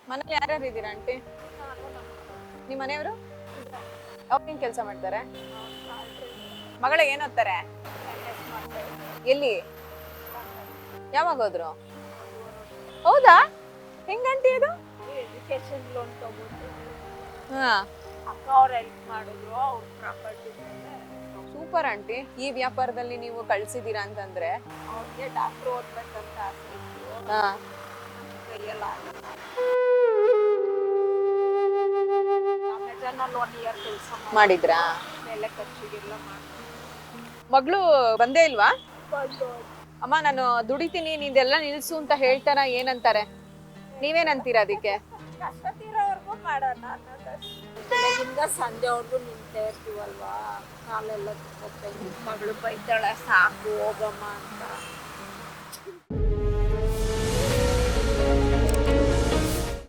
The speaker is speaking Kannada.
ಮನೇಲಿ ಯಾರ್ಯಾರು ಇದ್ದೀರಾ ಆಂಟಿ? ನಿಮ್ಮ ಮನೆಯವರು ಅವ್ರೇನ್ ಕೆಲಸ ಮಾಡ್ತಾರೆ? ಮಗಳ ಏನ್ ಓದ್ತಾರೆ? ಎಲ್ಲಿ? ಯಾವಾಗ ಹೋದ್ರು? ಹೌದಾ? ಹೆಂಗಂಟಿ ಅದು? ಎಜುಕೇಶನ್ ಲೋನ್ ತಗೊಂಡು ಹಾ ಅಕ್ಕ ಅವ್ರು ಹೆಲ್ಪ್ ಮಾಡಿದ್ರು ಅವ್ರ ಪ್ರಾಪರ್ಟಿ ಮೇಲೆ. Super aunty. ಈ ವ್ಯಾಪಾರದಲ್ಲಿ ನೀವು ಕಳ್ಸಿದೀರಾ ಅಂತಂದ್ರೆ. ಅವ್ರಿಗೆ ಡಾಕ್ಟ್ರು ಓದ್ಬೇಕಂತ ಆಸೆ ಇತ್ತು. ಹಾ ಕೈಯಲ್ಲ ಅಮೆಝಾನಲ್ಲಿ 1 ಇಯರ್ ಕೆಲಸ ಮಾಡಿದ್ರಾ? ಮೇಲೆ ಖರ್ಚಿಗೆಲ್ಲ ಮಾಡಿ ಮಗಳು ಬಂದೇ ಇಲ್ವಾ? ಬಂದು ಅಮ್ಮ ನಾನು ದುಡಿತೀನಿ ನಿಂದೆಲ್ಲ ನಿಲ್ಸು ಅಂತ ಹೇಳ್ತಾರ, ಏನಂತಾರೆ? ನೀವೇನಂತೀರಾ ಅದಕ್ಕೆ? ಕಷ್ಟ ತೀರೋವರೆಗೂ ಮಾಡೋಣ ಬೆಳಗಿಂದ ಸಂಜೆವರೆಗೂ ನಿಂತೇ ಇರ್ತೀವಲ್ವಾ, ಕಾಲೆಲ್ಲ ಮಗಳು ಬೈತಾಳೆ ಸಾಕು ಹೋಗಮ್ಮ ಅಂತ.